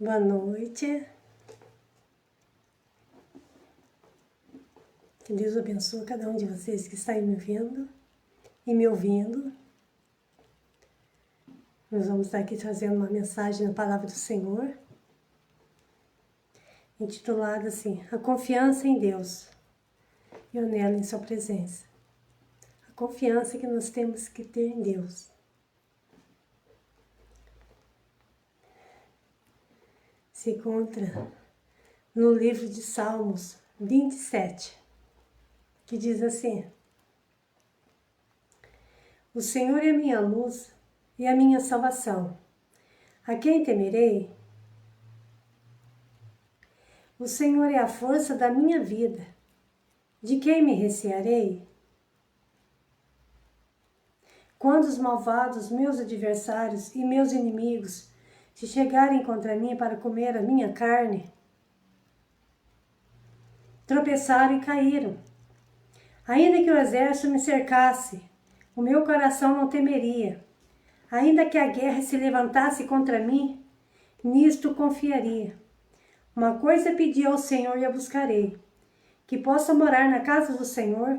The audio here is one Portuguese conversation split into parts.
Boa noite. Que Deus abençoe cada um de vocês que está aí me vendo e me ouvindo. Nós vamos estar aqui trazendo uma mensagem na Palavra do Senhor, intitulada assim, A Confiança em Deus e o Anelo em Sua Presença. A confiança que nós temos que ter em Deus. Se encontra no livro de Salmos 27, que diz assim: O Senhor é a minha luz e a minha salvação. A quem temerei? O Senhor é a força da minha vida. De quem me recearei? Quando os malvados, meus adversários e meus inimigos se chegarem contra mim para comer a minha carne, tropeçaram e caíram. Ainda que o exército me cercasse, o meu coração não temeria. Ainda que a guerra se levantasse contra mim, nisto confiaria. Uma coisa pedi ao Senhor e a buscarei, que possa morar na casa do Senhor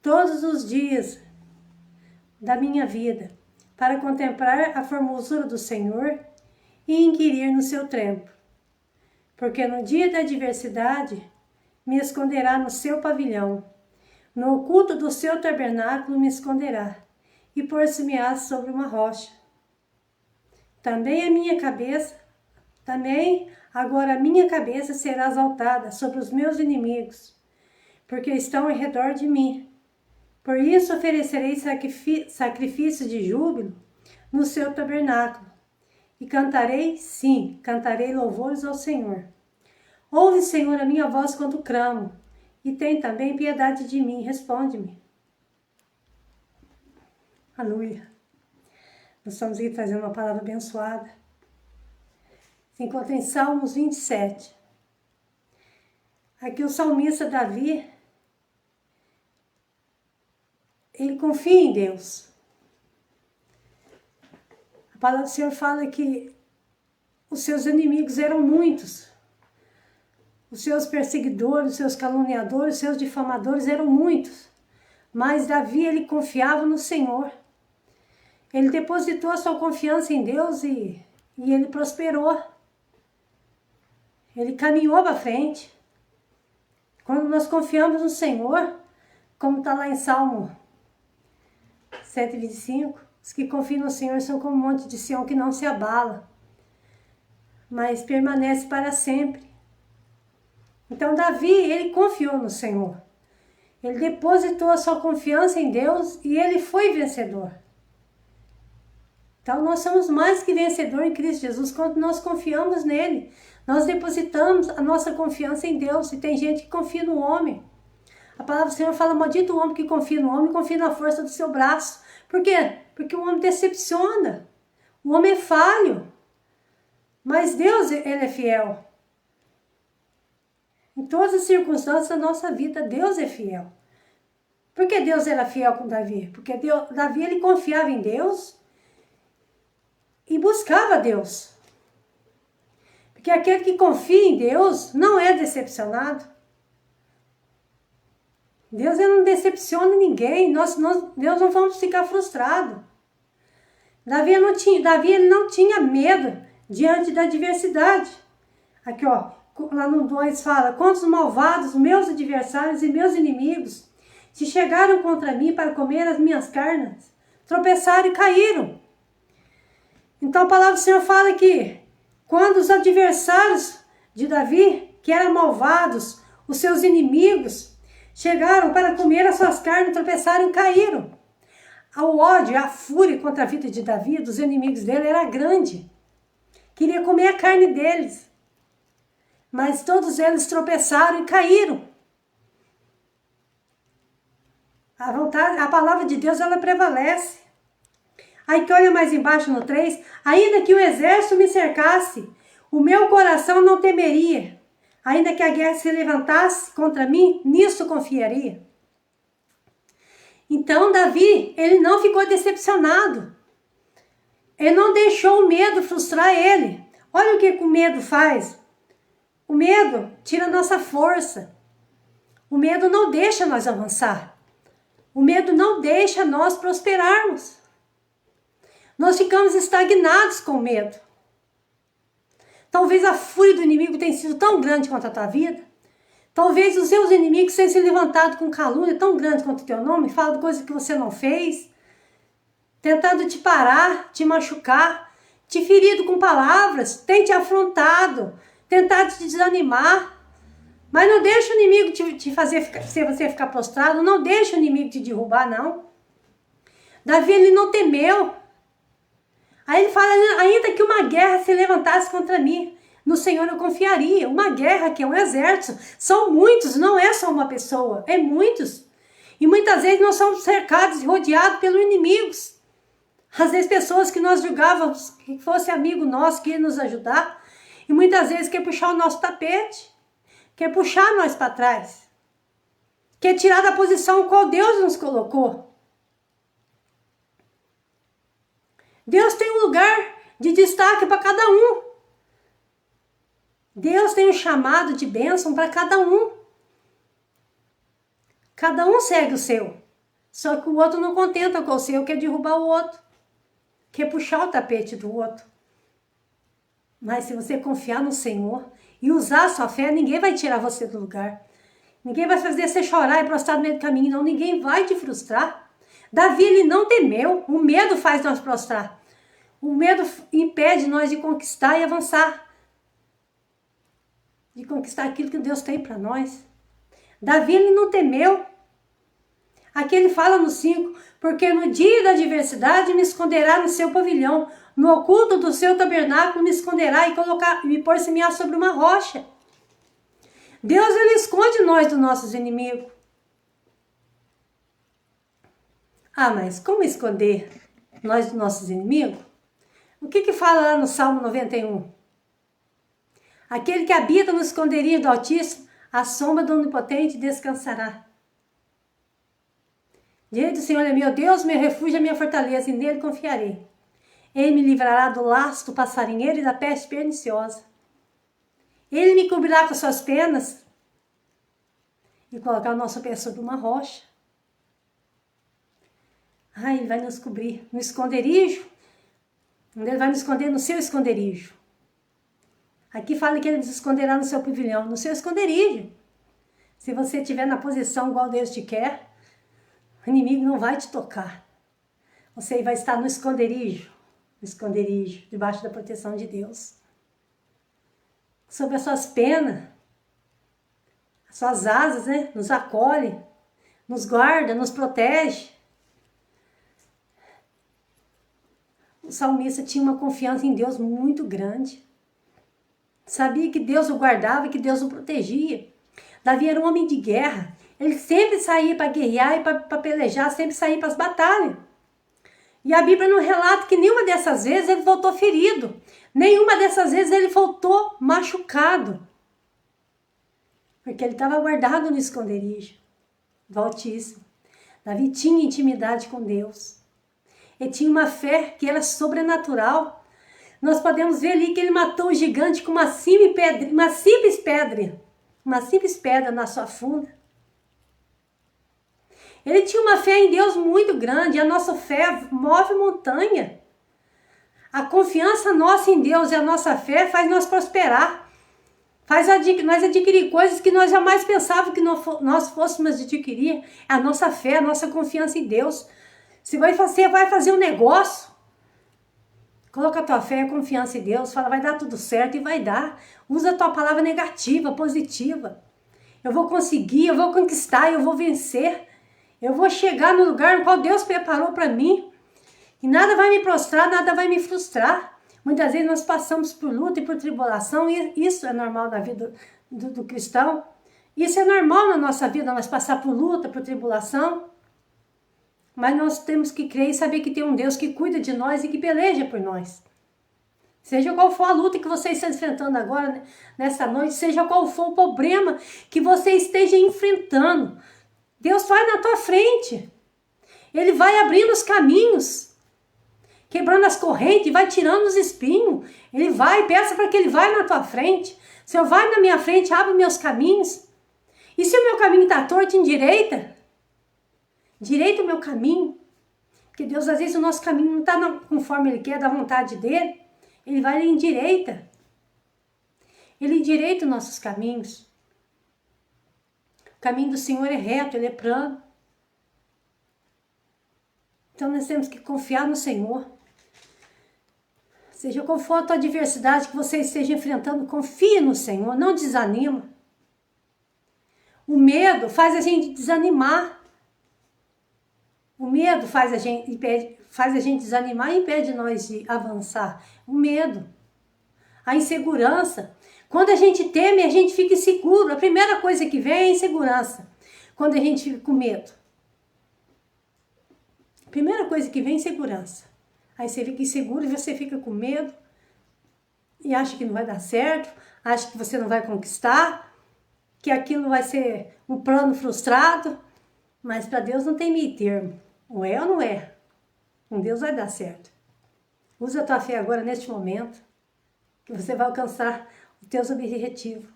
todos os dias da minha vida, para contemplar a formosura do Senhor e inquirir no seu templo. Porque no dia da adversidade me esconderá no seu pavilhão, no oculto do seu tabernáculo me esconderá, e pôr-se-me-á sobre uma rocha. Também agora a minha cabeça será exaltada sobre os meus inimigos, porque estão ao redor de mim. Por isso oferecerei sacrifício de júbilo no seu tabernáculo, e cantarei louvores ao Senhor. Ouve, Senhor, a minha voz quando clamo, e tem também piedade de mim, responde-me. Aleluia. Nós estamos aqui trazendo uma palavra abençoada. Se encontra em Salmos 27. Aqui o salmista Davi, ele confia em Deus. A palavra do Senhor fala que os seus inimigos eram muitos. Os seus perseguidores, os seus caluniadores, os seus difamadores eram muitos. Mas Davi, ele confiava no Senhor. Ele depositou a sua confiança em Deus e ele prosperou. Ele caminhou para frente. Quando nós confiamos no Senhor, como está lá em Salmo 125, os que confiam no Senhor são como um monte de Sião que não se abala, mas permanece para sempre. Então Davi, ele confiou no Senhor. Ele depositou a sua confiança em Deus e ele foi vencedor. Então nós somos mais que vencedor em Cristo Jesus quando nós confiamos nele. Nós depositamos a nossa confiança em Deus. E tem gente que confia no homem. A palavra do Senhor fala, maldito o homem que confia no homem, confia na força do seu braço. Por quê? Porque o homem decepciona. O homem é falho. Mas Deus, ele é fiel. Em todas as circunstâncias da nossa vida, Deus é fiel. Por que Deus era fiel com Davi? Porque Davi, ele confiava em Deus e buscava Deus. Porque aquele que confia em Deus não é decepcionado. Deus, ele não decepciona ninguém. Deus não vamos ficar frustrado. Davi ele não tinha medo diante da adversidade. Aqui, ó, lá no 2 fala, quantos malvados, meus adversários e meus inimigos se chegaram contra mim para comer as minhas carnes, tropeçaram e caíram. Então a palavra do Senhor fala que quando os adversários de Davi, que eram malvados, os seus inimigos, chegaram para comer as suas carnes, tropeçaram e caíram. O ódio, a fúria contra a vida de Davi, dos inimigos dele, era grande. Queria comer a carne deles. Mas todos eles tropeçaram e caíram. A palavra de Deus, ela prevalece. Aí que olha mais embaixo no 3, ainda que o exército me cercasse, o meu coração não temeria. Ainda que a guerra se levantasse contra mim, nisso confiaria. Então Davi, ele não ficou decepcionado. Ele não deixou o medo frustrar ele. Olha o que o medo faz. O medo tira a nossa força. O medo não deixa nós avançar. O medo não deixa nós prosperarmos. Nós ficamos estagnados com o medo. Talvez a fúria do inimigo tenha sido tão grande quanto a tua vida. Talvez os seus inimigos tenham se levantado com calúnia tão grande quanto o teu nome, falando coisas que você não fez, tentando te parar, te machucar, te ferido com palavras, tem te afrontado, tentado te desanimar. Mas não deixa o inimigo te fazer você ficar prostrado, não deixa o inimigo te derrubar, não. Davi, ele não temeu. Aí ele fala, ainda que uma guerra se levantasse contra mim, no Senhor eu confiaria. Uma guerra que é um exército, são muitos, não é só uma pessoa, é muitos. E muitas vezes nós somos cercados e rodeados pelos inimigos. Às vezes pessoas que nós julgávamos que fosse amigo nosso, que ia nos ajudar, e muitas vezes quer puxar o nosso tapete, quer puxar nós para trás, quer tirar da posição qual Deus nos colocou. Deus tem um lugar de destaque para cada um. Deus tem um chamado de bênção para cada um. Cada um segue o seu. Só que o outro não contenta com o seu, quer derrubar o outro. Quer puxar o tapete do outro. Mas se você confiar no Senhor e usar a sua fé, ninguém vai tirar você do lugar. Ninguém vai fazer você chorar e prostrar no meio do caminho, não. Ninguém vai te frustrar. Davi, ele não temeu. O medo faz nós prostrar. O medo impede nós de conquistar e avançar. De conquistar aquilo que Deus tem para nós. Davi, ele não temeu. Aqui ele fala no 5, porque no dia da adversidade me esconderá no seu pavilhão, no oculto do seu tabernáculo me esconderá e me por-se-me-á sobre uma rocha. Deus, ele esconde nós dos nossos inimigos. Ah, mas como esconder nós dos nossos inimigos? O que fala lá no Salmo 91? Aquele que habita no esconderijo do Altíssimo, à sombra do Onipotente descansará. Diante do Senhor é meu Deus, meu refúgio, minha fortaleza, e nele confiarei. Ele me livrará do laço do passarinheiro e da peste perniciosa. Ele me cobrirá com suas penas e colocar o nosso pé sobre uma rocha. Ele vai nos cobrir no esconderijo. Ele vai nos esconder no seu esconderijo. Aqui fala que ele nos esconderá no seu pavilhão, no seu esconderijo. Se você estiver na posição igual Deus te quer, o inimigo não vai te tocar. Você vai estar no esconderijo, debaixo da proteção de Deus. Sob as suas penas, as suas asas, né? Nos acolhe, nos guarda, nos protege. O salmista tinha uma confiança em Deus muito grande. Sabia que Deus o guardava e que Deus o protegia. Davi era um homem de guerra. Ele sempre saía para guerrear e para pelejar, sempre saía para as batalhas. E a Bíblia não relata que nenhuma dessas vezes ele voltou ferido. Nenhuma dessas vezes ele voltou machucado. Porque ele estava guardado no esconderijo do Altíssimo. Davi tinha intimidade com Deus. Ele tinha uma fé que era sobrenatural. Nós podemos ver ali que ele matou o gigante com uma simples pedra na sua funda. Ele tinha uma fé em Deus muito grande. A nossa fé move montanha. A confiança nossa em Deus e a nossa fé faz nós prosperar. Faz nós adquirir coisas que nós jamais pensávamos que nós fôssemos adquirir. É a nossa fé, a nossa confiança em Deus. Se você vai fazer um negócio, coloca a tua fé e a confiança em Deus. Fala, vai dar tudo certo e vai dar. Usa a tua palavra negativa, positiva. Eu vou conseguir, eu vou conquistar, eu vou vencer. Eu vou chegar no lugar no qual Deus preparou para mim. E nada vai me prostrar, nada vai me frustrar. Muitas vezes nós passamos por luta e por tribulação. E isso é normal na vida do cristão. Isso é normal na nossa vida, nós passar por luta, por tribulação. Mas nós temos que crer e saber que tem um Deus que cuida de nós e que peleja por nós. Seja qual for a luta que você está enfrentando agora, nessa noite, seja qual for o problema que você esteja enfrentando, Deus vai na tua frente. Ele vai abrindo os caminhos. quebrando as correntes, e vai tirando os espinhos. Ele vai, peça para que ele vai na tua frente. Senhor, vai na minha frente, abre meus caminhos. E se o meu caminho está torto, endireita. Direita o meu caminho. Porque Deus, às vezes, o nosso caminho não está conforme Ele quer, da vontade dEle. Ele vai e endireita. Ele endireita os nossos caminhos. O caminho do Senhor é reto, Ele é plano. Então nós temos que confiar no Senhor. Seja qual for a tua adversidade que você esteja enfrentando, confie no Senhor, não desanima. O medo faz a gente desanimar. O medo faz a gente desanimar e impede nós de avançar. O medo. A insegurança. Quando a gente teme, a gente fica inseguro. A primeira coisa que vem é a insegurança. Quando a gente fica com medo. A primeira coisa que vem é insegurança. Aí você fica inseguro e você fica com medo. E acha que não vai dar certo. Acha que você não vai conquistar. Que aquilo vai ser um plano frustrado. Mas para Deus não tem meio termo. Ou é ou não é. Com Deus vai dar certo. Usa a tua fé agora, neste momento. Que você vai alcançar os teus objetivos.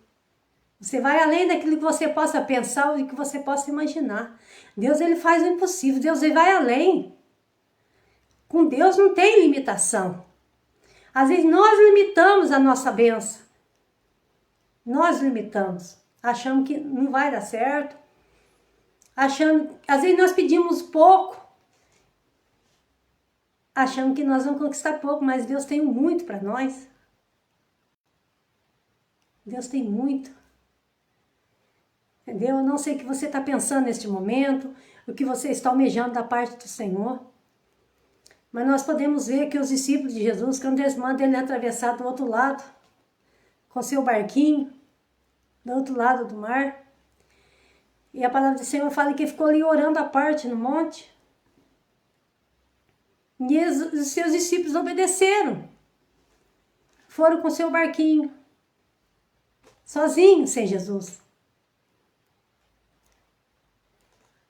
Você vai além daquilo que você possa pensar ou que você possa imaginar. Deus, Ele faz o impossível. Deus, Ele vai além. Com Deus não tem limitação. Às vezes nós limitamos a nossa bênção. Nós limitamos. Achamos que não vai dar certo. Às vezes nós pedimos pouco. Achamos que nós vamos conquistar pouco, mas Deus tem muito para nós. Deus tem muito. Entendeu? Eu não sei o que você está pensando neste momento, o que você está almejando da parte do Senhor. Mas nós podemos ver que os discípulos de Jesus, quando eles mandam ele atravessar do outro lado, com seu barquinho, do outro lado do mar. E a palavra do Senhor fala que ele ficou ali orando à parte no monte. E os seus discípulos obedeceram. Foram com seu barquinho. Sozinhos, sem Jesus.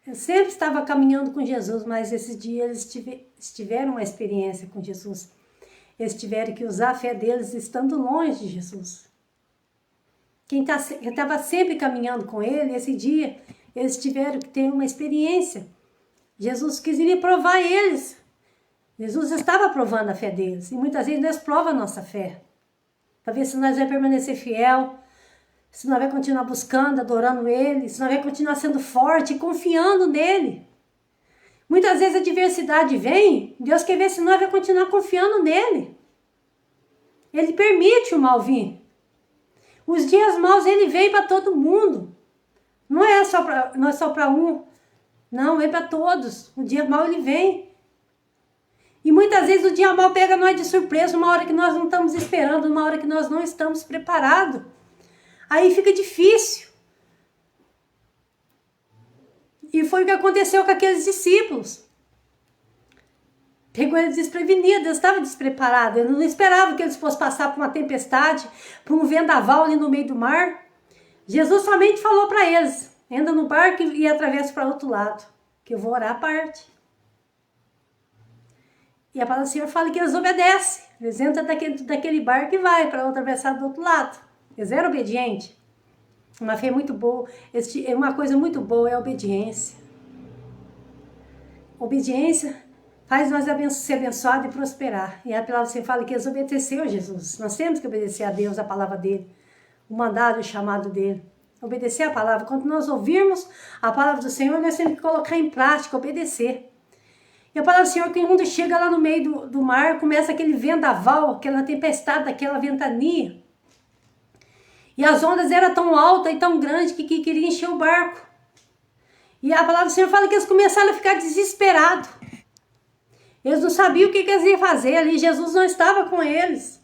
Eu sempre estava caminhando com Jesus, mas esses dias eles tiveram uma experiência com Jesus. Eles tiveram que usar a fé deles estando longe de Jesus. Quem estava sempre caminhando com ele, esse dia, eles tiveram que ter uma experiência. Jesus quis ir provar eles. Jesus estava provando a fé deles. E muitas vezes Deus prova a nossa fé. Para ver se nós vamos permanecer fiel. Se nós vamos continuar buscando, adorando Ele. Se nós vamos continuar sendo forte e confiando nele. Muitas vezes a adversidade vem. Deus quer ver se nós vamos continuar confiando nele. Ele permite o mal vir. Os dias maus Ele vem para todo mundo. Não é só para um. Não, é para todos. O dia mau Ele vem. E muitas vezes o dia mau pega nós de surpresa, uma hora que nós não estamos esperando, uma hora que nós não estamos preparados. Aí fica difícil. E foi o que aconteceu com aqueles discípulos. Pegou eles desprevenidos, eles estavam despreparados. Eles não esperavam que eles fossem passar por uma tempestade, por um vendaval ali no meio do mar. Jesus somente falou para eles, entra no barco e atravessa para o outro lado, que eu vou orar à parte. E a palavra do Senhor fala que eles obedecem. Eles entram daquele barco e vai para atravessar do outro lado. Eles eram obedientes. Uma fé muito boa. Uma coisa muito boa é a obediência. Obediência faz nós ser abençoados e prosperar. E a palavra do Senhor fala que eles obedeceram a Jesus. Nós temos que obedecer a Deus, a palavra dele. O mandado, o chamado dele. Obedecer a palavra. Quando nós ouvirmos a palavra do Senhor, nós temos que colocar em prática, obedecer. E a palavra do Senhor, que quando chega lá no meio do mar, começa aquele vendaval, aquela tempestade, aquela ventania. E as ondas eram tão altas e tão grandes que queria encher o barco. E a palavra do Senhor fala que eles começaram a ficar desesperados. Eles não sabiam o que eles iam fazer ali. Jesus não estava com eles.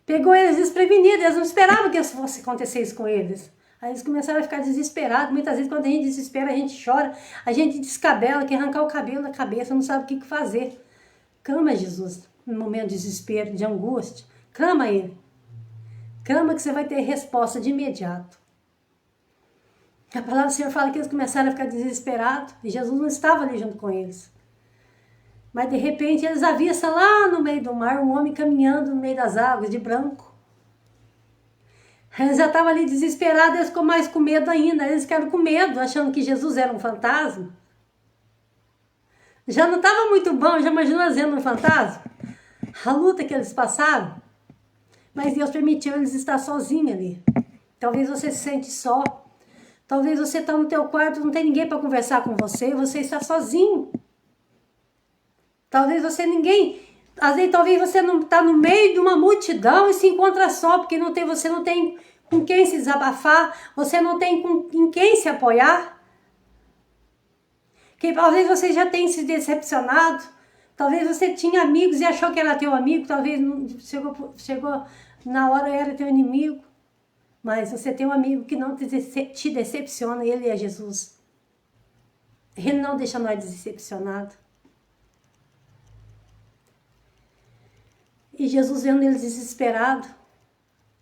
Pegou eles desprevenidos. Eles não esperavam que isso fosse acontecer isso com eles. Aí eles começaram a ficar desesperados. Muitas vezes quando a gente desespera, a gente chora. A gente descabela, quer arrancar o cabelo da cabeça, não sabe o que fazer. Clama a Jesus no momento de desespero, de angústia. Clama a Ele. Clama que você vai ter resposta de imediato. A palavra do Senhor fala que eles começaram a ficar desesperados. E Jesus não estava ali junto com eles. Mas de repente eles avistam lá no meio do mar um homem caminhando no meio das águas, de branco. Eles já estavam ali desesperados, eles ficam mais com medo ainda. Eles ficaram com medo, achando que Jesus era um fantasma. Já não estava muito bom, já imaginou eles vendo um fantasma? A luta que eles passaram. Mas Deus permitiu eles estar sozinhos ali. Talvez você se sente só. Talvez você está no teu quarto, não tem ninguém para conversar com você, você está sozinho. Talvez você às vezes talvez você não está no meio de uma multidão e se encontra só, porque você não tem com quem se desabafar, você não tem em quem se apoiar. Que talvez você já tenha se decepcionado, talvez você tinha amigos e achou que era teu amigo, talvez chegou na hora era teu inimigo. Mas você tem um amigo que não te decepciona, e ele é Jesus. Ele não deixa nós decepcionados. E Jesus vendo eles desesperados,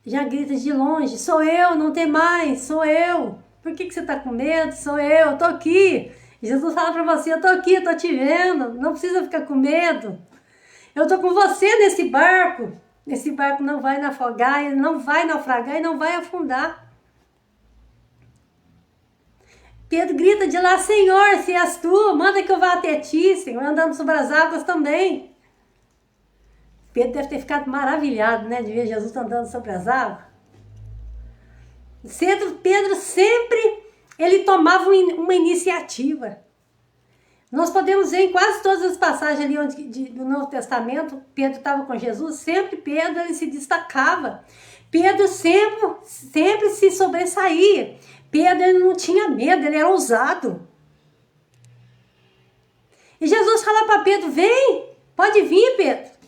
já grita de longe, sou eu, não tem mais, sou eu. Por que você está com medo? Sou eu tô aqui. E Jesus fala para você, eu tô aqui, eu tô te vendo, não precisa ficar com medo. Eu tô com você nesse barco. Esse barco não vai naufragar, ele não vai naufragar e não vai afundar. Pedro grita de lá, Senhor, se és tu, manda que eu vá até ti, Senhor, andando sobre as águas também. Pedro deve ter ficado maravilhado, né, de ver Jesus andando sobre as águas. Pedro sempre, ele tomava uma iniciativa. Nós podemos ver em quase todas as passagens ali do Novo Testamento, Pedro estava com Jesus, sempre Pedro ele se destacava. Pedro sempre se sobressaía. Pedro ele não tinha medo, ele era ousado. E Jesus fala para Pedro, vem, pode vir, Pedro.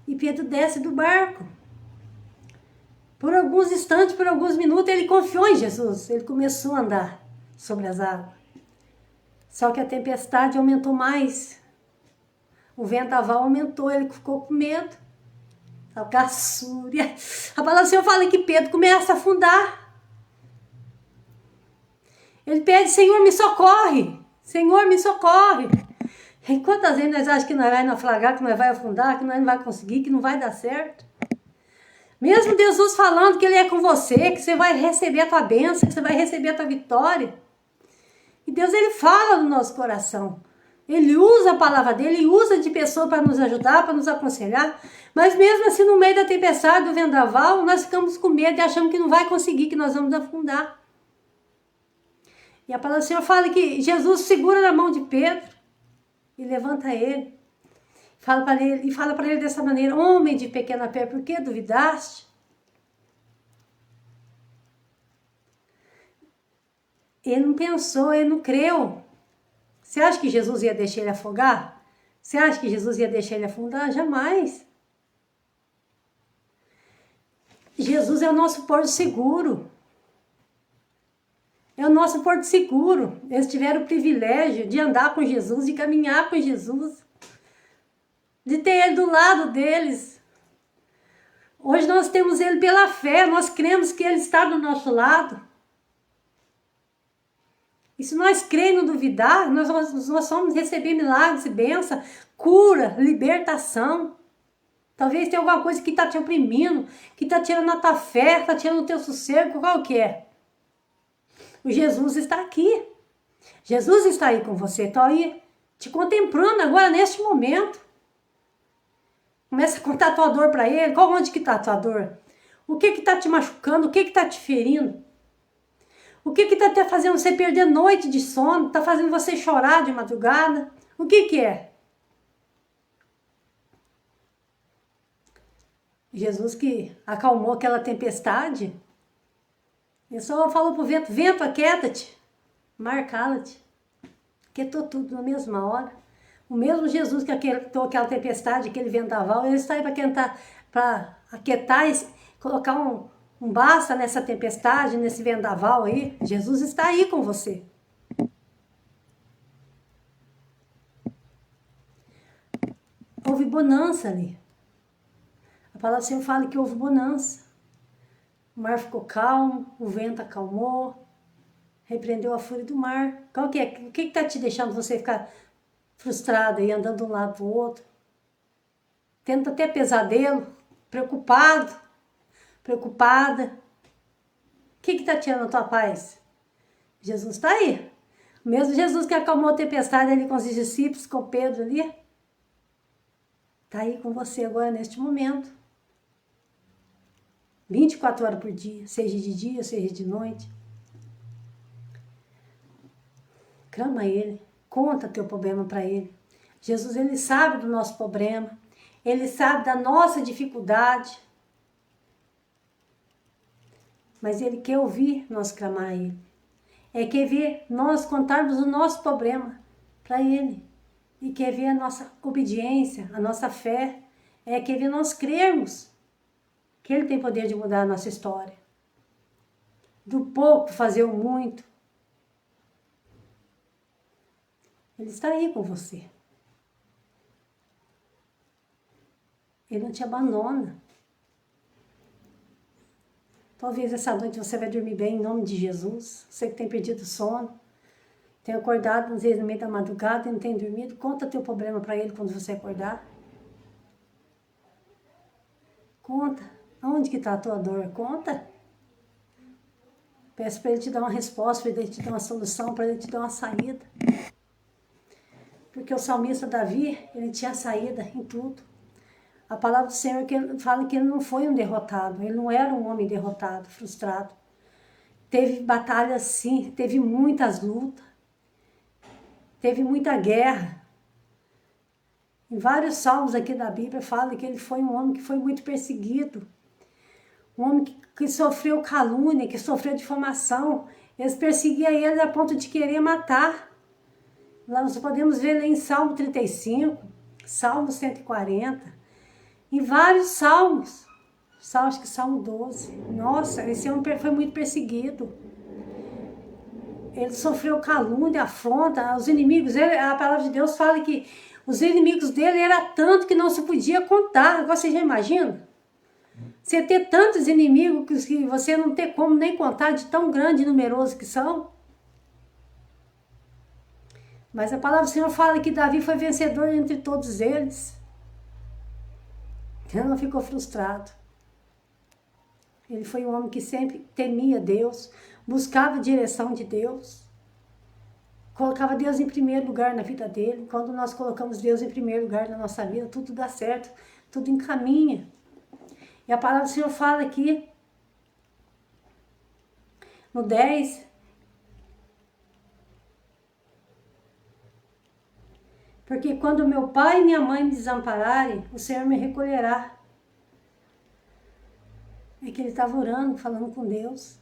E Pedro desce do barco. Por alguns instantes, por alguns minutos, ele confiou em Jesus. Ele começou a andar sobre as águas. Só que a tempestade aumentou mais. O vendaval aumentou, ele ficou com medo. A caçúria. A palavra do Senhor fala que Pedro começa a afundar. Ele pede, Senhor, me socorre. Senhor, me socorre. E quantas vezes nós achamos que nós vai naufragar, que nós vai afundar, que nós não vai conseguir, que não vai dar certo? Mesmo Jesus falando que Ele é com você, que você vai receber a tua bênção, que você vai receber a tua vitória. E Deus, Ele fala no nosso coração. Ele usa a palavra dele, Ele usa de pessoa para nos ajudar, para nos aconselhar. Mas mesmo assim, no meio da tempestade, do vendaval, nós ficamos com medo e achamos que não vai conseguir, que nós vamos afundar. E a palavra do Senhor fala que Jesus segura na mão de Pedro e levanta ele. Fala para ele dessa maneira, homem de pequena fé, por que duvidaste? Ele não pensou, ele não creu. Você acha que Jesus ia deixar ele afogar? Você acha que Jesus ia deixar ele afundar? Jamais. Jesus é o nosso porto seguro. É o nosso porto seguro. Eles tiveram o privilégio de andar com Jesus, de caminhar com Jesus, de ter Ele do lado deles. Hoje nós temos Ele pela fé, nós cremos que Ele está do nosso lado. E se nós cremos e não duvidar, nós vamos receber milagres e bênção, cura, libertação. Talvez tenha alguma coisa que está te oprimindo, que está tirando a tua fé, está tirando o teu sossego, qual que é? O Jesus está aqui. Jesus está aí com você, está aí te contemplando agora neste momento. Começa a contar a tua dor para Ele. Onde que está a tua dor? O que está te machucando? O que está te ferindo? O que está te fazendo você perder noite de sono? Está fazendo você chorar de madrugada? O que é? Jesus que acalmou aquela tempestade, ele só falou pro vento, vento, aquieta-te, mar, cala-te. Aquietou tudo na mesma hora. O mesmo Jesus que aquietou aquela tempestade, aquele vendaval, ele está aí para aquietar e colocar um basta nessa tempestade, nesse vendaval aí. Jesus está aí com você. Houve bonança ali. A palavra do Senhor fala que houve bonança. O mar ficou calmo, o vento acalmou, repreendeu a fúria do mar. O que está te deixando você ficar frustrado aí, andando de um lado para o outro, tendo até pesadelo, preocupado, preocupada. O que está tirando a tua paz? Jesus está aí. O mesmo Jesus que acalmou a tempestade ali com os discípulos, com Pedro ali, está aí com você agora, neste momento. 24 horas por dia, seja de dia, seja de noite. Clama a Ele, conta teu problema para Ele. Jesus, Ele sabe do nosso problema, Ele sabe da nossa dificuldade, mas Ele quer ouvir nós clamar a Ele. Quer ver nós contarmos o nosso problema para Ele. E quer ver a nossa obediência, a nossa fé. Quer ver nós crermos que Ele tem poder de mudar a nossa história. Do pouco fazer o muito. Ele está aí com você. Ele não te abandona. Talvez essa noite você vai dormir bem em nome de Jesus. Você que tem perdido o sono, tem acordado às vezes no meio da madrugada e não tem dormido, conta teu problema para Ele quando você acordar. Conta. Onde que está a tua dor? Conta. Peço para Ele te dar uma resposta, para Ele te dar uma solução, para Ele te dar uma saída. Porque o salmista Davi, ele tinha saída em tudo. A palavra do Senhor fala que ele não foi um derrotado, ele não era um homem derrotado, frustrado. Teve batalhas sim, teve muitas lutas, teve muita guerra. Em vários salmos aqui da Bíblia fala que ele foi um homem que foi muito perseguido. Um homem que sofreu calúnia, que sofreu difamação. Eles perseguiam ele a ponto de querer matar. Lá nós podemos ver em Salmo 35, Salmo 140, em vários salmos. Acho que Salmo 12. Nossa, esse homem foi muito perseguido. Ele sofreu calúnia, afronta, os inimigos. A palavra de Deus fala que os inimigos dele era tanto que não se podia contar. Agora você já imagina? Você ter tantos inimigos que você não ter como nem contar de tão grande e numeroso que são. Mas a palavra do Senhor fala que Davi foi vencedor entre todos eles. Ele não ficou frustrado. Ele foi um homem que sempre temia Deus, buscava a direção de Deus, colocava Deus em primeiro lugar na vida dele. Quando nós colocamos Deus em primeiro lugar na nossa vida, tudo dá certo, tudo encaminha. E a palavra do Senhor fala aqui, no 10, porque quando meu pai e minha mãe me desampararem, o Senhor me recolherá. É que ele estava orando, falando com Deus.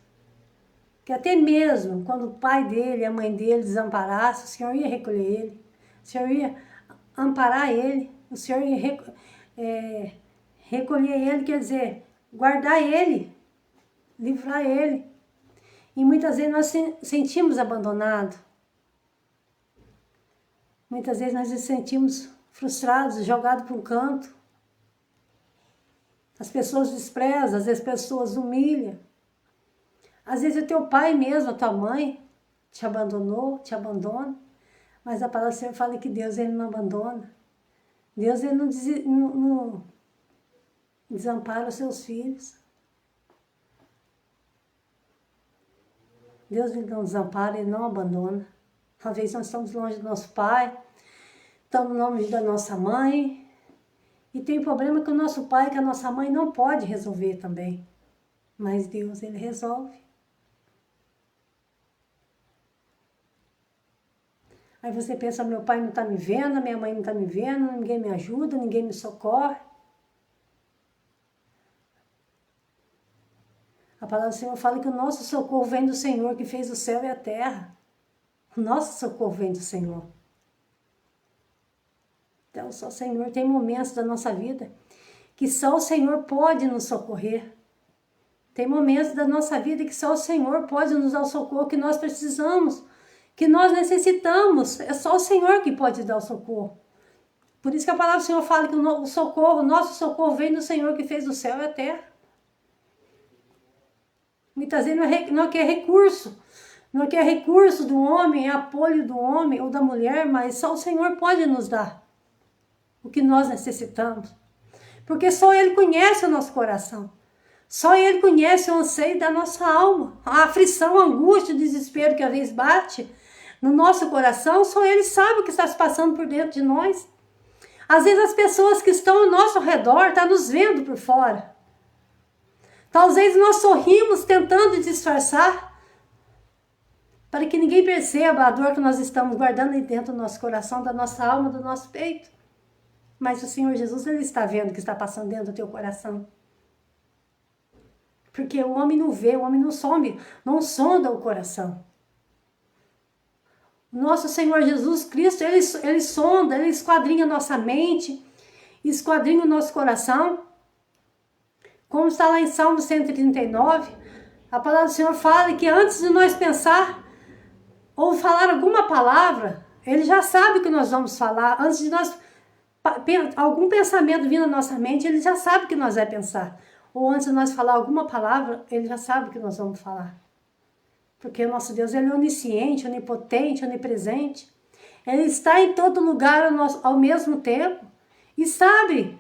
Que até mesmo quando o pai dele e a mãe dele desamparassem, o Senhor ia recolher ele. O Senhor ia amparar ele. O Senhor ia recolher ele, quer dizer, guardar ele, livrar ele. E muitas vezes nós sentimos abandonados. Muitas vezes nós nos sentimos frustrados, jogados para um canto. As pessoas desprezam, as pessoas humilham. Às vezes o teu pai mesmo, a tua mãe, te abandonou, te abandona. Mas a palavra do Senhor fala que Deus, Ele não abandona. Deus, Ele não desampara os seus filhos. Deus, Ele não desampara, Ele não abandona. Talvez nós estamos longe do nosso pai, estamos longe da nossa mãe. E tem problema que o nosso pai, que a nossa mãe não pode resolver também. Mas Deus, Ele resolve. Aí você pensa, meu pai não está me vendo, minha mãe não está me vendo, ninguém me ajuda, ninguém me socorre. A palavra do Senhor fala que o nosso socorro vem do Senhor, que fez o céu e a terra. O nosso socorro vem do Senhor. Então, só o Senhor, tem momentos da nossa vida que só o Senhor pode nos socorrer. Tem momentos da nossa vida que só o Senhor pode nos dar o socorro que nós precisamos, que nós necessitamos. É só o Senhor que pode dar o socorro. Por isso que a palavra do Senhor fala que o nosso socorro vem do Senhor que fez o céu e a terra. Muitas vezes não quer recurso. Não quer recurso do homem, apoio do homem ou da mulher, mas só o Senhor pode nos dar o que nós necessitamos. Porque só Ele conhece o nosso coração. Só Ele conhece o anseio da nossa alma. A aflição, a angústia, o desespero que às vezes bate no nosso coração, só Ele sabe o que está se passando por dentro de nós. Às vezes as pessoas que estão ao nosso redor estão nos vendo por fora. Talvez nós sorrimos tentando disfarçar para que ninguém perceba a dor que nós estamos guardando aí dentro do nosso coração, da nossa alma, do nosso peito. Mas o Senhor Jesus, Ele está vendo o que está passando dentro do teu coração. Porque o homem não vê, o homem não sonda o coração. Nosso Senhor Jesus Cristo, Ele sonda, Ele esquadrinha a nossa mente, esquadrinha o nosso coração. Como está lá em Salmo 139, a palavra do Senhor fala que antes de nós pensar ou falar alguma palavra, Ele já sabe o que nós vamos falar. Antes de nós, algum pensamento vir na nossa mente, Ele já sabe o que nós vamos pensar. Ou antes de nós falar alguma palavra, Ele já sabe o que nós vamos falar. Porque o nosso Deus, Ele é onisciente, onipotente, onipresente. Ele está em todo lugar ao mesmo tempo e sabe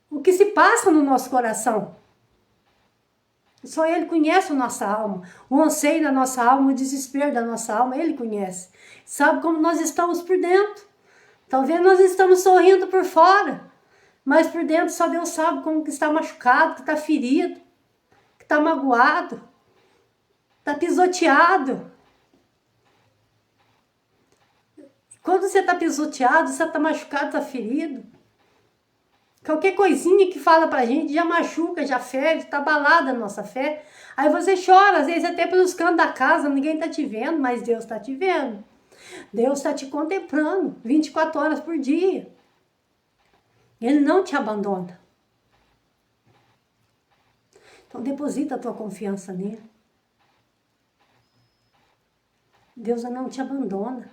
o que se passa no nosso coração. Só Ele conhece a nossa alma, o anseio da nossa alma, o desespero da nossa alma, Ele conhece. Sabe como nós estamos por dentro. Talvez nós estamos sorrindo por fora, mas por dentro só Deus sabe como que está machucado, que está ferido, que está magoado, está pisoteado. Quando você está pisoteado, você está machucado, está ferido, qualquer coisinha que fala pra gente já machuca, já fere, está abalada a nossa fé. Aí você chora, às vezes até pelos cantos da casa, ninguém está te vendo, mas Deus está te vendo. Deus está te contemplando 24 horas por dia. Ele não te abandona. Então deposita a tua confiança nele. Deus não te abandona.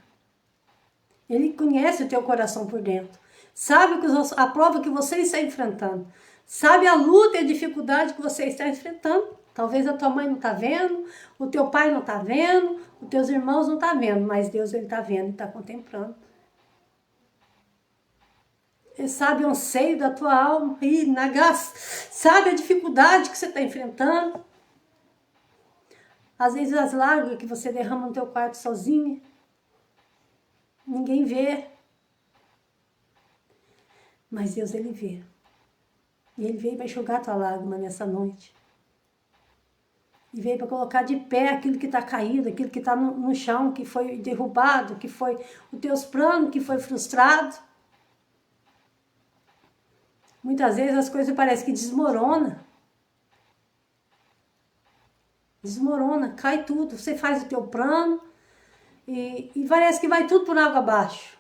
Ele conhece o teu coração por dentro. Sabe a prova que você está enfrentando. Sabe a luta e a dificuldade que você está enfrentando. Talvez a tua mãe não está vendo, o teu pai não está vendo, os teus irmãos não estão vendo, mas Deus Ele está vendo e está contemplando. Ele sabe o anseio da tua alma, sabe a dificuldade que você está enfrentando. Às vezes as lágrimas que você derrama no teu quarto sozinha, ninguém vê. Mas Deus, Ele vê. E Ele veio para enxugar a tua lágrima nessa noite. E veio para colocar de pé aquilo que está caído, aquilo que está no chão, que foi derrubado, que foi os teus planos, que foi frustrado. Muitas vezes as coisas parecem que desmorona. Desmorona, cai tudo. Você faz o teu plano e parece que vai tudo por água abaixo.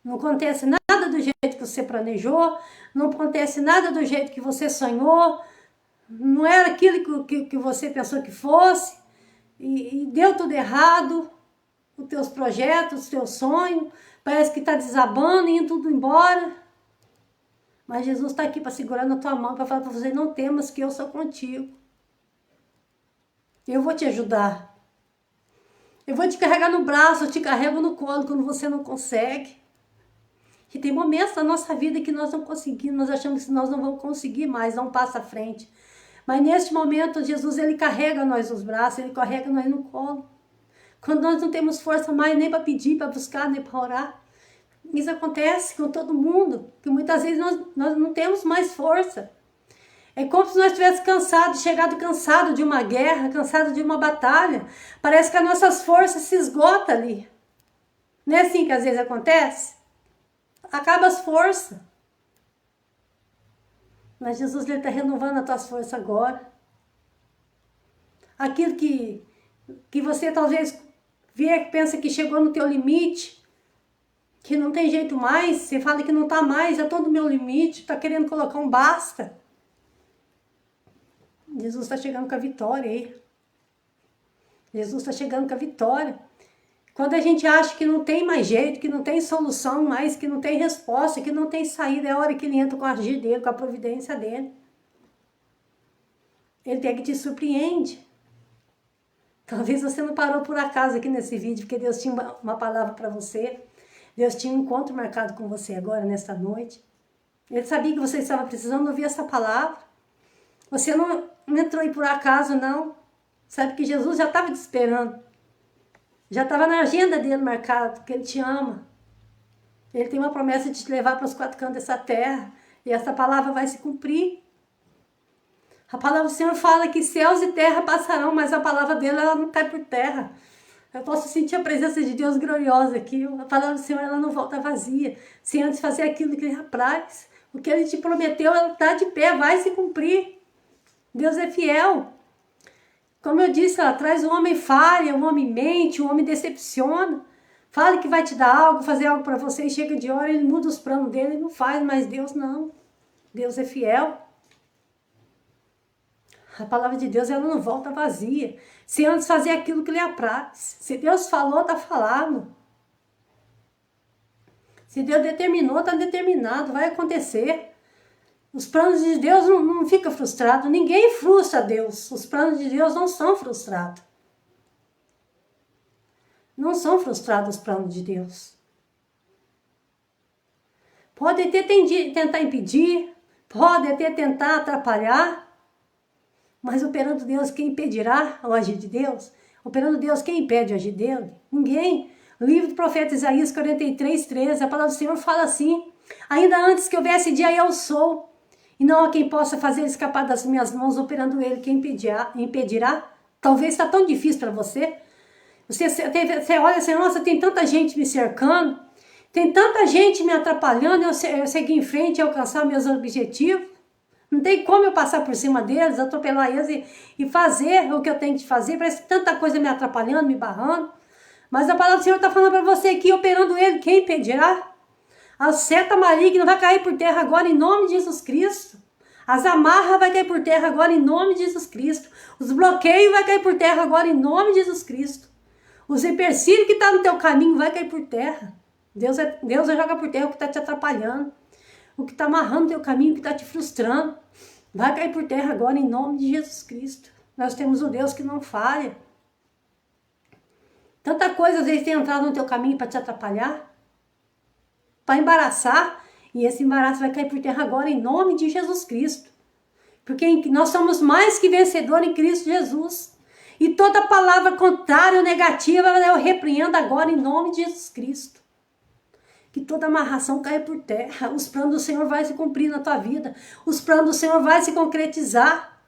Não acontece nada do jeito que você planejou, não acontece nada do jeito que você sonhou, não era aquilo que você pensou que fosse, e deu tudo errado, os teus projetos, os teus sonhos, parece que está desabando, indo tudo embora. Mas Jesus está aqui para segurar na tua mão, para falar para você, não temas que eu sou contigo. Eu vou te ajudar. Eu vou te carregar no braço, eu te carrego no colo quando você não consegue. Que tem momentos da nossa vida que nós não conseguimos, nós achamos que nós não vamos conseguir mais, não passa à frente. Mas neste momento, Jesus, Ele carrega nós nos braços, Ele carrega nós no colo. Quando nós não temos força mais nem para pedir, para buscar, nem para orar. Isso acontece com todo mundo, que muitas vezes nós não temos mais força. É como se nós estivéssemos cansados, chegado cansado de uma guerra, cansado de uma batalha. Parece que as nossas forças se esgotam ali. Não é assim que às vezes acontece? Acaba as forças. Mas Jesus está renovando as tuas forças agora. Aquilo que você talvez vê, pensa que chegou no teu limite, que não tem jeito mais, você fala que não está mais, é todo o meu limite, está querendo colocar um basta. Jesus está chegando com a vitória aí. Jesus está chegando com a vitória. Quando a gente acha que não tem mais jeito, que não tem solução mais, que não tem resposta, que não tem saída, é a hora que Ele entra com a agir dele, com a providência dele. Ele tem que te surpreende. Talvez você não parou por acaso aqui nesse vídeo, porque Deus tinha uma palavra para você. Deus tinha um encontro marcado com você agora, nesta noite. Ele sabia que você estava precisando ouvir essa palavra. Você não entrou aí por acaso, não. Sabe que Jesus já estava te esperando. Já estava na agenda dele marcado, que ele te ama. Ele tem uma promessa de te levar para os 4 cantos dessa terra. E essa palavra vai se cumprir. A palavra do Senhor fala que céus e terra passarão, mas a palavra dele ela não cai por terra. Eu posso sentir a presença de Deus gloriosa aqui. A palavra do Senhor ela não volta vazia, sem antes fazer aquilo que ele apraz. O que ele te prometeu, ela está de pé, vai se cumprir. Deus é fiel. Como eu disse lá atrás, o homem falha, o homem mente, o homem decepciona. Fala que vai te dar algo, fazer algo para você, e chega de hora, ele muda os planos dele, ele não faz, mas Deus não. Deus é fiel. A palavra de Deus ela não volta vazia, sem antes fazer aquilo que lhe apraz. Se Deus falou, está falado. Se Deus determinou, está determinado, vai acontecer. Os planos de Deus não ficam frustrados, ninguém frustra Deus. Os planos de Deus não são frustrados. Não são frustrados os planos de Deus. Pode até tentar impedir, pode até tentar atrapalhar, mas operando Deus, quem impedirá o agir de Deus? Operando Deus, quem impede o agir dele? Ninguém. O livro do profeta Isaías 43:13, a palavra do Senhor fala assim: ainda antes que houvesse dia, eu sou, e não há quem possa fazer escapar das minhas mãos, operando ele, quem impedirá? Talvez está tão difícil para você. Você olha assim, nossa, tem tanta gente me cercando, tem tanta gente me atrapalhando, eu seguir em frente e alcançar meus objetivos. Não tem como eu passar por cima deles, atropelar eles e fazer o que eu tenho que fazer. Parece tanta coisa me atrapalhando, me barrando. Mas a palavra do Senhor está falando para você aqui, operando ele, quem impedirá? A seta maligna vai cair por terra agora em nome de Jesus Cristo. As amarras vai cair por terra agora em nome de Jesus Cristo. Os bloqueios vai cair por terra agora em nome de Jesus Cristo. Os empecilhos que estão no teu caminho vai cair por terra. Deus vai jogar por terra o que está te atrapalhando. O que está amarrando o teu caminho, o que está te frustrando. Vai cair por terra agora em nome de Jesus Cristo. Nós temos um Deus que não falha. Tanta coisa às vezes tem entrado no teu caminho para te atrapalhar, para embaraçar, e esse embaraço vai cair por terra agora em nome de Jesus Cristo. Porque nós somos mais que vencedores em Cristo Jesus. E toda palavra contrária ou negativa eu repreendo agora em nome de Jesus Cristo. Que toda amarração caia por terra. Os planos do Senhor vai se cumprir na tua vida. Os planos do Senhor vai se concretizar.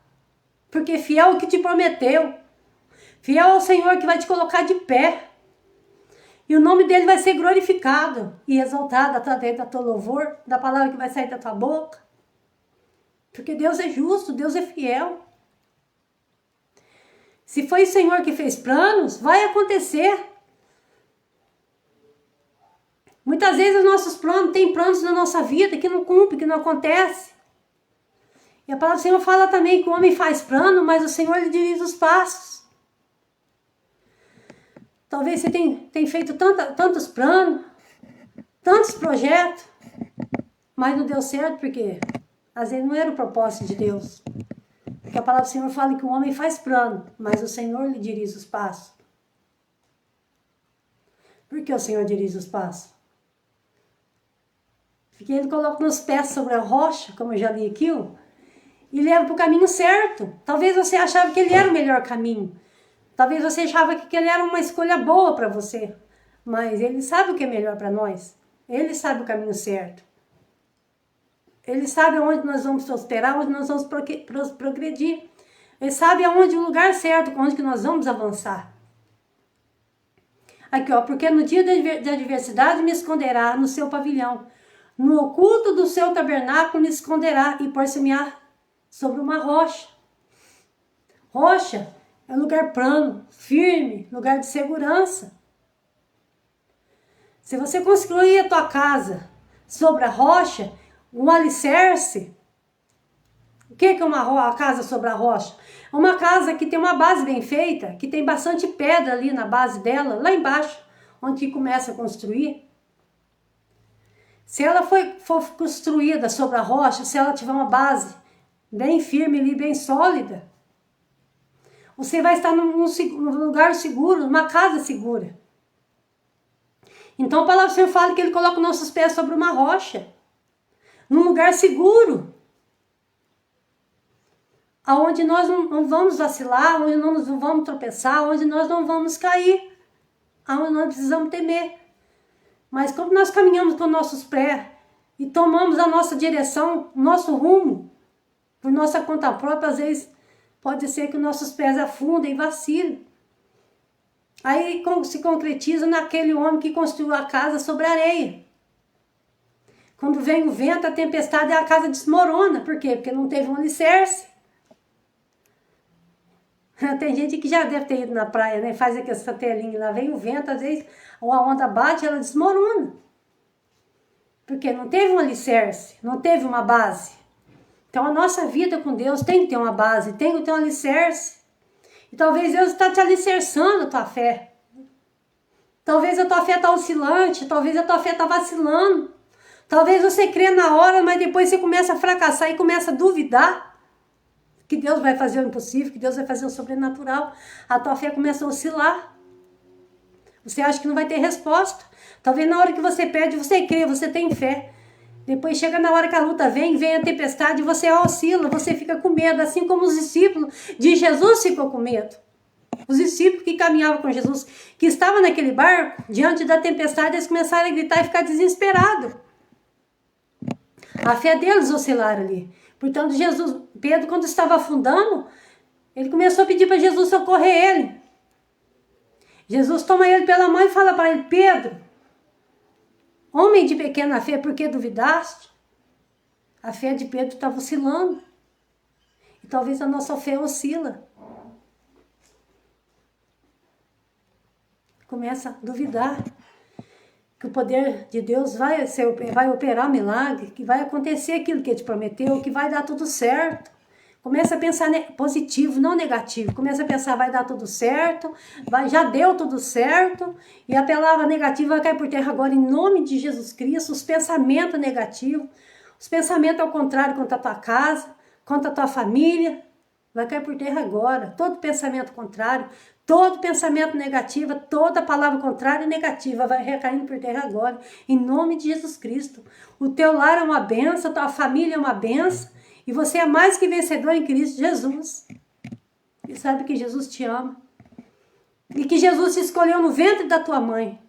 Porque fiel é o que te prometeu. Fiel é o Senhor que vai te colocar de pé. E o nome dele vai ser glorificado e exaltado através da tua louvor, da palavra que vai sair da tua boca. Porque Deus é justo, Deus é fiel. Se foi o Senhor que fez planos, vai acontecer. Muitas vezes os nossos planos, tem planos na nossa vida que não cumpre, que não acontece. E a palavra do Senhor fala também que o homem faz plano, mas o Senhor lhe dirige os passos. Talvez você tenha feito tantos planos, tantos projetos, mas não deu certo porque às vezes não era o propósito de Deus. Porque a palavra do Senhor fala que o homem faz plano, mas o Senhor lhe dirige os passos. Por que o Senhor dirige os passos? Porque ele coloca nos pés sobre a rocha, como eu já li aqui, e leva para o caminho certo. Talvez você achava que ele era o melhor caminho. Talvez você achava que ele era uma escolha boa para você. Mas ele sabe o que é melhor para nós. Ele sabe o caminho certo. Ele sabe onde nós vamos prosperar, onde nós vamos progredir. Ele sabe aonde o lugar certo, onde que nós vamos avançar. Aqui, ó, porque no dia da adversidade me esconderá no seu pavilhão. No oculto do seu tabernáculo me esconderá e por-se-me-á sobre uma rocha. Rocha é lugar plano, firme, lugar de segurança. Se você construir a tua casa sobre a rocha, um alicerce, o que é uma casa sobre a rocha? É uma casa que tem uma base bem feita, que tem bastante pedra ali na base dela, lá embaixo, onde começa a construir. Se ela for construída sobre a rocha, se ela tiver uma base bem firme ali, bem sólida, Você vai estar num lugar seguro, numa casa segura. Então a palavra do Senhor fala que Ele coloca nossos pés sobre uma rocha, num lugar seguro, aonde nós não vamos vacilar, onde nós não vamos tropeçar, onde nós não vamos cair, aonde nós precisamos temer. Mas como nós caminhamos com nossos pés e tomamos a nossa direção, nosso rumo, por nossa conta própria, às vezes pode ser que nossos pés afundem e vacilem. Aí se concretiza naquele homem que construiu a casa sobre a areia. Quando vem o vento, a tempestade, a casa desmorona. Por quê? Porque não teve um alicerce. Tem gente que já deve ter ido na praia, né? Faz aqui essa telinha, lá vem o vento, às vezes a onda bate, ela desmorona. Porque não teve um alicerce, não teve uma base. Então a nossa vida com Deus tem que ter uma base, tem que ter um alicerce. E talvez Deus está te alicerçando a tua fé. Talvez a tua fé está oscilante, talvez a tua fé está vacilando. Talvez você crê na hora, mas depois você começa a fracassar e começa a duvidar que Deus vai fazer o impossível, que Deus vai fazer o sobrenatural. A tua fé começa a oscilar. Você acha que não vai ter resposta. Talvez na hora que você pede, você crê, você tem fé. Depois chega na hora que a luta vem a tempestade, você oscila, você fica com medo, assim como os discípulos de Jesus ficou com medo. Os discípulos que caminhavam com Jesus, que estavam naquele barco, diante da tempestade, eles começaram a gritar e ficar desesperados. A fé deles oscilaram ali. Portanto, Pedro, quando estava afundando, ele começou a pedir para Jesus socorrer ele. Jesus toma ele pela mão e fala para ele: Pedro, homem de pequena fé, por que duvidaste? A fé de Pedro estava oscilando. E talvez a nossa fé oscila. Começa a duvidar que o poder de Deus vai operar milagre, que vai acontecer aquilo que Ele te prometeu, que vai dar tudo certo. Começa a pensar positivo, não negativo. Começa a pensar, vai dar tudo certo, já deu tudo certo, e a palavra negativa vai cair por terra agora, em nome de Jesus Cristo. Os pensamentos negativos, os pensamentos ao contrário contra a tua casa, contra a tua família, vai cair por terra agora. Todo pensamento contrário, todo pensamento negativo, toda palavra contrária e negativa vai recaindo por terra agora, em nome de Jesus Cristo. O teu lar é uma benção, a tua família é uma benção, e você é mais que vencedor em Cristo Jesus. E sabe que Jesus te ama. E que Jesus te escolheu no ventre da tua mãe.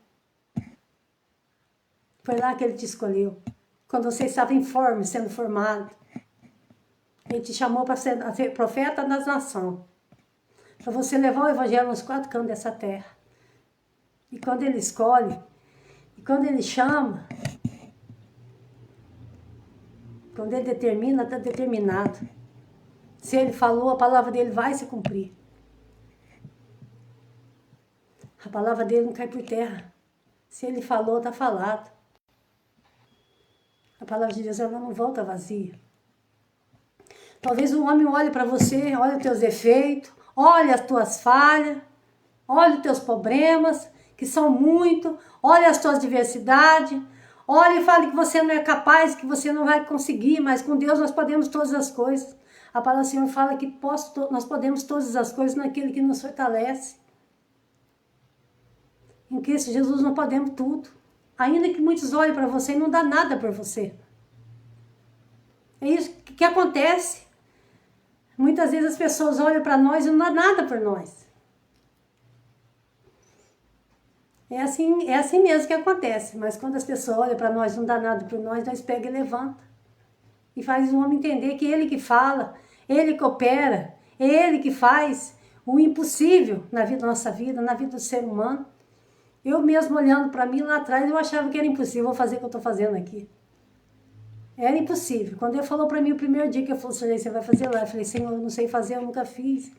Foi lá que Ele te escolheu. Quando você estava informe, sendo formado. Ele te chamou para ser profeta das nações. Para você levar o evangelho nos 4 cantos dessa terra. E quando Ele escolhe, e quando Ele chama, quando Ele determina, está determinado. Se Ele falou, a palavra dEle vai se cumprir. A palavra dEle não cai por terra. Se Ele falou, está falado. A palavra de Deus, ela não volta vazia. Talvez um homem olhe para você, olhe os teus defeitos, olhe as tuas falhas, olhe os teus problemas, que são muito, olhe as tuas diversidades, olhe e fale que você não é capaz, que você não vai conseguir, mas com Deus nós podemos todas as coisas. A palavra do Senhor fala que nós podemos todas as coisas naquele que nos fortalece. Em Cristo Jesus nós podemos tudo. Ainda que muitos olhem para você e não dá nada por você. É isso que acontece. Muitas vezes as pessoas olham para nós e não dá nada por nós. É assim mesmo que acontece. Mas quando as pessoas olham para nós e não dá nada por nós pega e levanta. E faz o homem entender que Ele que fala, Ele que opera, é Ele que faz o impossível na nossa vida, na vida do ser humano. Eu mesmo olhando para mim lá atrás, eu achava que era impossível eu fazer o que eu estou fazendo aqui. Era impossível. Quando Ele falou para mim o primeiro dia que eu falei, Senhor, você vai fazer lá? Eu falei, Senhor, eu não sei fazer, eu nunca fiz.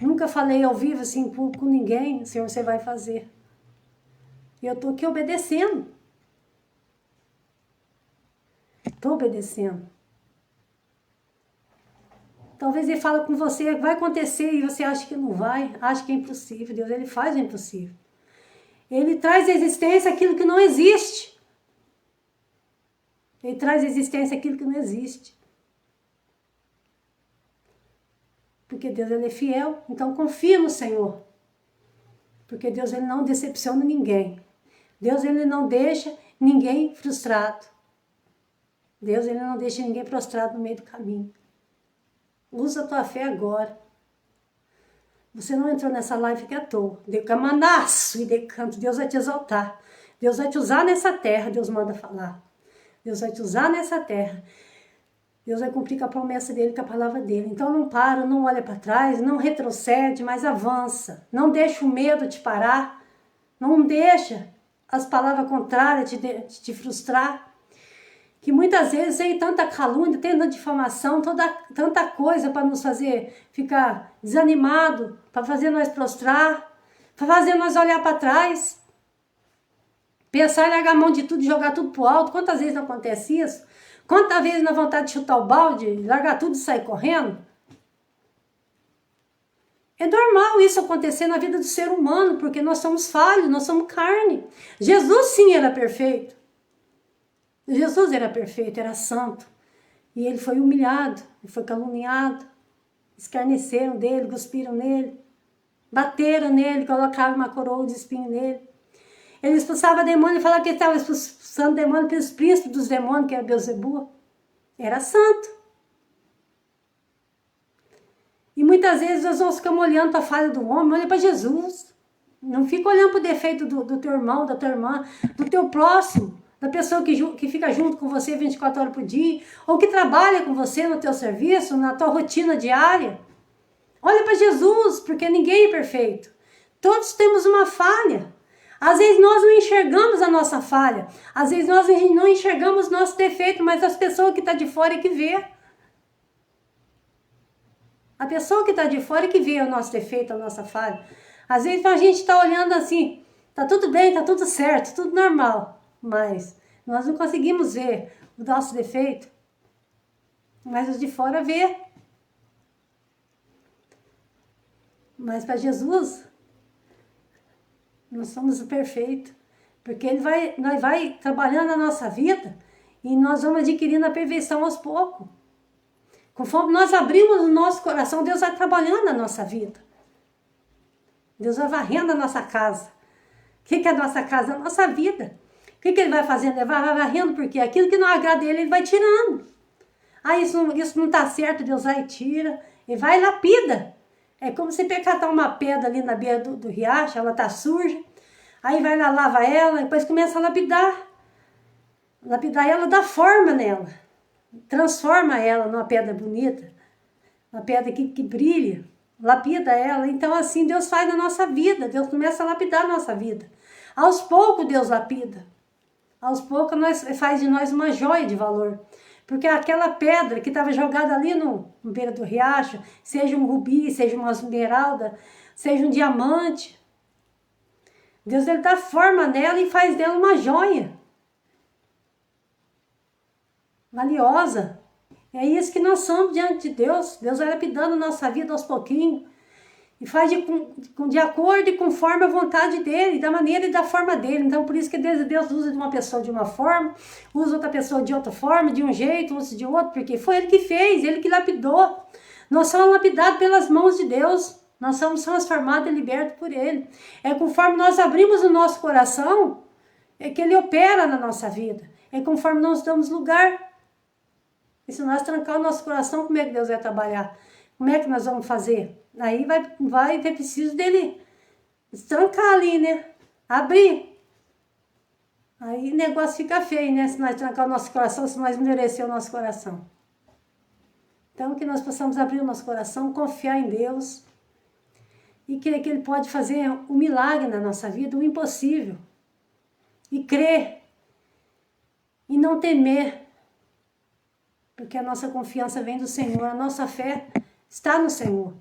Nunca falei ao vivo assim com ninguém, Senhor, você vai fazer. E eu estou aqui obedecendo. Estou obedecendo. Talvez Ele fale com você, vai acontecer, e você acha que não vai, acha que é impossível. Deus, Ele faz o impossível. Ele traz à existência aquilo que não existe. Ele traz à existência aquilo que não existe. Porque porque Deus ele é fiel. Então confia no Senhor, porque Deus ele não decepciona ninguém. Deus ele não deixa ninguém frustrado. Deus ele não deixa ninguém prostrado no meio do caminho. Usa a tua fé agora. Você não entrou nessa live que é à toa. De camanaço e de canto, Deus vai te exaltar. Deus vai te usar nessa terra, Deus manda falar. Deus vai te usar nessa terra. Deus vai cumprir com a promessa dele, com a palavra dele. Então não para, não olha para trás, não retrocede, mas avança. Não deixa o medo te parar. Não deixa as palavras contrárias te frustrar. Que muitas vezes tem tanta calúnia, tem tanta difamação, tanta coisa para nos fazer ficar desanimado, para fazer nós prostrar, para fazer nós olhar para trás, pensar em largar a mão de tudo e jogar tudo pro alto. Quantas vezes não acontece isso? Quantas vezes na vontade de chutar o balde, largar tudo e sair correndo? É normal isso acontecer na vida do ser humano, porque nós somos falhos, nós somos carne. Jesus sim era perfeito. Jesus era perfeito, era santo. E ele foi humilhado, ele foi caluniado. Escarneceram dele, cuspiram nele. Bateram nele, colocaram uma coroa de espinho nele. Ele expulsava demônio e falava que ele estava expulsando demônio pelos príncipes dos demônios, que era Beelzebub. Era santo. E muitas vezes nós vamos ficar olhando para a falha do homem, olha para Jesus. Não fica olhando para o defeito do teu irmão, da tua irmã, do teu próximo, da pessoa que fica junto com você 24 horas por dia, ou que trabalha com você no teu serviço, na tua rotina diária. Olha para Jesus, porque ninguém é perfeito. Todos temos uma falha. Às vezes nós não enxergamos a nossa falha. Às vezes nós não enxergamos nosso defeito, mas as pessoas que estão de fora é que vê. A pessoa que está de fora é que vê o nosso defeito, a nossa falha. Às vezes a gente está olhando assim, tá tudo bem, tá tudo certo, tudo normal. Mas nós não conseguimos ver o nosso defeito. Mas os de fora vê. Mas para Jesus, nós somos o perfeito, porque nós vai trabalhando a nossa vida e nós vamos adquirindo a perfeição aos poucos. Conforme nós abrimos o nosso coração, Deus vai trabalhando a nossa vida. Deus vai varrendo a nossa casa. O que é a nossa casa? A nossa vida. O que ele vai fazendo? Ele vai varrendo, porque aquilo que não agrada ele vai tirando. Ah, isso não está certo, Deus vai e tira. Ele vai e lapida. É como se catar uma pedra ali na beira do riacho, ela está suja. Aí vai lá, lava ela, depois começa a lapidar. Lapidar ela, dá forma nela. Transforma ela numa pedra bonita. Uma pedra que brilha. Lapida ela. Então assim Deus faz na nossa vida. Deus começa a lapidar a nossa vida. Aos poucos Deus lapida. Aos poucos faz de nós uma joia de valor. Porque aquela pedra que estava jogada ali no beira do riacho, seja um rubi, seja uma esmeralda, seja um diamante, Deus ele dá forma nela e faz dela uma joia valiosa. É isso que nós somos diante de Deus. Deus vai lapidando nossa vida aos pouquinhos e faz de acordo e conforme a vontade dele, da maneira e da forma dele. Então por isso que Deus usa de uma pessoa de uma forma, usa outra pessoa de outra forma, de um jeito, usa de outro, porque foi ele que fez, ele que lapidou. Nós somos lapidados pelas mãos de Deus, nós somos transformados e libertos por ele. É conforme nós abrimos o nosso coração, é que ele opera na nossa vida. É conforme nós damos lugar. E se nós trancar o nosso coração, como é que Deus vai trabalhar? Como é que nós vamos fazer? Aí vai ter preciso dele trancar ali, né? Abrir. Aí o negócio fica feio, né? Se nós trancar o nosso coração, se nós endurecer o nosso coração. Então que nós possamos abrir o nosso coração, confiar em Deus e crer que ele pode fazer um milagre na nossa vida, o impossível. E crer e não temer. Porque a nossa confiança vem do Senhor, a nossa fé está no Senhor.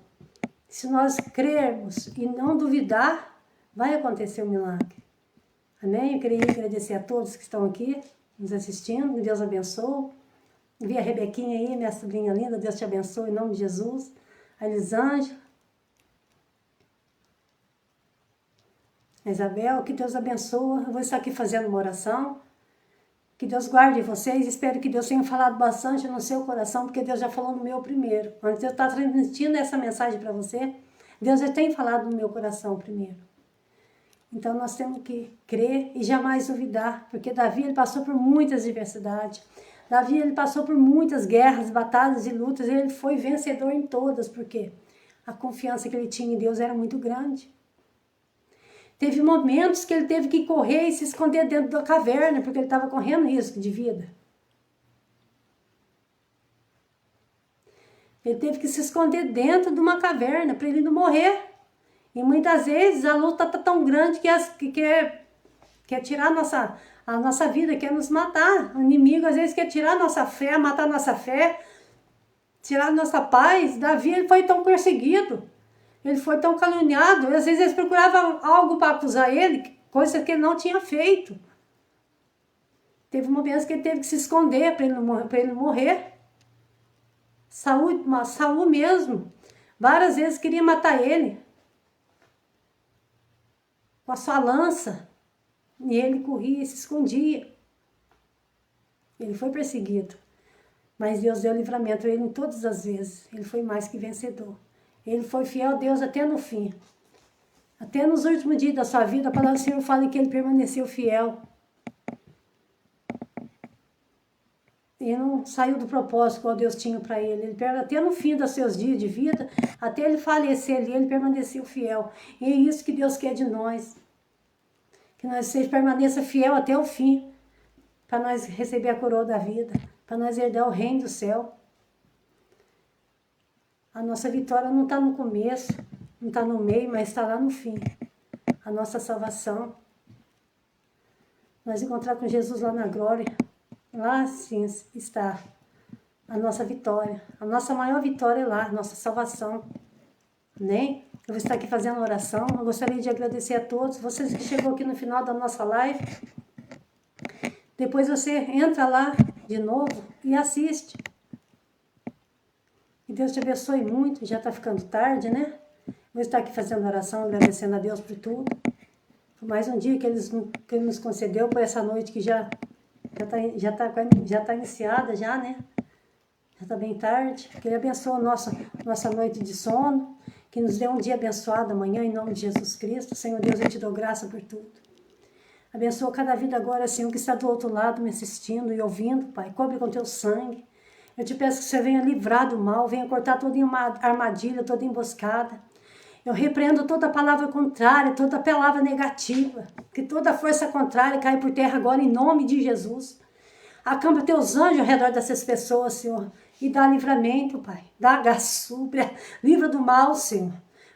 Se nós crermos e não duvidar, vai acontecer um milagre. Amém? Eu queria agradecer a todos que estão aqui, nos assistindo, que Deus abençoe. Vi a Rebequinha aí, minha sobrinha linda, Deus te abençoe em nome de Jesus. A Elisângela. A Isabel, que Deus abençoe. Eu vou estar aqui fazendo uma oração. Que Deus guarde vocês. Espero que Deus tenha falado bastante no seu coração, porque Deus já falou no meu primeiro. Antes de eu estar transmitindo essa mensagem para você, Deus já tem falado no meu coração primeiro. Então nós temos que crer e jamais duvidar, porque Davi ele passou por muitas adversidades. Davi ele passou por muitas guerras, batalhas e lutas, e ele foi vencedor em todas, porque a confiança que ele tinha em Deus era muito grande. Teve momentos que ele teve que correr e se esconder dentro da caverna, porque ele estava correndo risco de vida. Ele teve que se esconder dentro de uma caverna para ele não morrer. E muitas vezes a luta está tão grande que quer tirar a nossa vida, quer nos matar. O inimigo às vezes quer tirar a nossa fé, matar a nossa fé, tirar a nossa paz. Davi ele foi tão perseguido, ele foi tão caluniado. Às vezes eles procuravam algo para acusar ele, coisa que ele não tinha feito. Teve momentos que ele teve que se esconder para ele não morrer. Saul mesmo, várias vezes queria matar ele com a sua lança, e ele corria e se escondia. Ele foi perseguido, mas Deus deu livramento a ele em todas as vezes. Ele foi mais que vencedor. Ele foi fiel a Deus até no fim. Até nos últimos dias da sua vida, a palavra do Senhor fala que ele permaneceu fiel. Ele não saiu do propósito que Deus tinha para ele. Ele até no fim dos seus dias de vida, até ele falecer ali, ele permaneceu fiel. E é isso que Deus quer de nós. Que nós permaneça fiel até o fim, para nós receber a coroa da vida, para nós herdar o reino do céu. A nossa vitória não está no começo, não está no meio, mas está lá no fim. A nossa salvação. Nós encontrar com Jesus lá na glória. Lá sim está a nossa vitória. A nossa maior vitória é lá, a nossa salvação. Amém? Eu vou estar aqui fazendo oração. Eu gostaria de agradecer a todos. Vocês que chegou aqui no final da nossa live. Depois você entra lá de novo e assiste. Que Deus te abençoe muito. Já está ficando tarde, né? Vou estar aqui fazendo oração, agradecendo a Deus por tudo. Por mais um dia que Ele nos concedeu, por essa noite que já está iniciada, já, né? Já está bem tarde. Que Ele abençoe a nossa noite de sono. Que nos dê um dia abençoado amanhã, em nome de Jesus Cristo. Senhor Deus, eu te dou graça por tudo. Abençoa cada vida agora, Senhor, que está do outro lado me assistindo e ouvindo, Pai. Cobre com teu sangue. Eu te peço que você venha livrar do mal, venha cortar toda armadilha, toda emboscada. Eu repreendo toda palavra contrária, toda palavra negativa. Que toda força contrária caia por terra agora, em nome de Jesus. Acampa teus anjos ao redor dessas pessoas, Senhor. E dá livramento, Pai. Dá gaçúbria. Livra do mal, Senhor.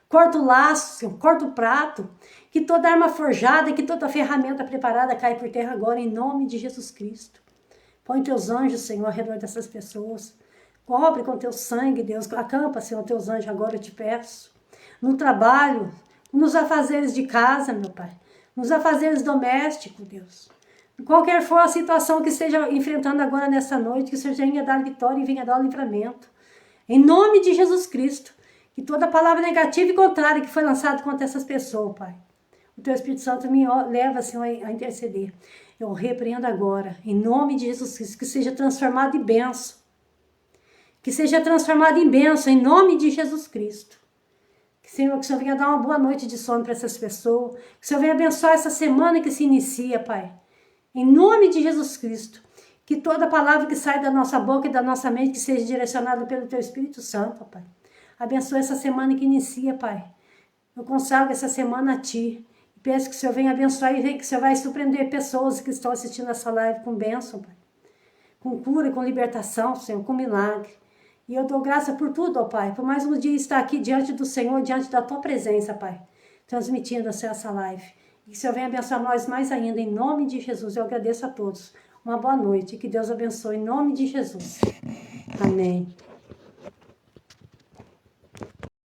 Corta o laço, Senhor. Corta o prato. Que toda arma forjada, que toda ferramenta preparada caia por terra agora, em nome de Jesus Cristo. Põe teus anjos, Senhor, ao redor dessas pessoas. Cobre com teu sangue, Deus. Acampa, Senhor, teus anjos agora, eu te peço. No trabalho, nos afazeres de casa, meu Pai. Nos afazeres domésticos, Deus. Qualquer for a situação que esteja enfrentando agora nessa noite, que o Senhor venha dar vitória e venha dar o livramento. Em nome de Jesus Cristo. Que toda palavra negativa e contrária que foi lançada contra essas pessoas, Pai. O Teu Espírito Santo me leva, Senhor, a interceder. Eu repreendo agora, em nome de Jesus Cristo, que seja transformado em bênção. Que seja transformado em bênção, em nome de Jesus Cristo. Senhor, que o Senhor venha dar uma boa noite de sono para essas pessoas. Que o Senhor venha abençoar essa semana que se inicia, Pai. Em nome de Jesus Cristo. Que toda palavra que sai da nossa boca e da nossa mente que seja direcionada pelo Teu Espírito Santo, Pai. Abençoa essa semana que inicia, Pai. Eu consagro essa semana a Ti. E peço que o Senhor venha abençoar e que o Senhor vai surpreender pessoas que estão assistindo essa live com bênção, Pai. Com cura, com libertação, Senhor, com milagre. E eu dou graça por tudo, ó Pai, por mais um dia estar aqui diante do Senhor, diante da Tua presença, Pai, transmitindo essa live. E que o Senhor venha abençoar nós mais ainda, em nome de Jesus. Eu agradeço a todos. Uma boa noite e que Deus abençoe em nome de Jesus. Amém.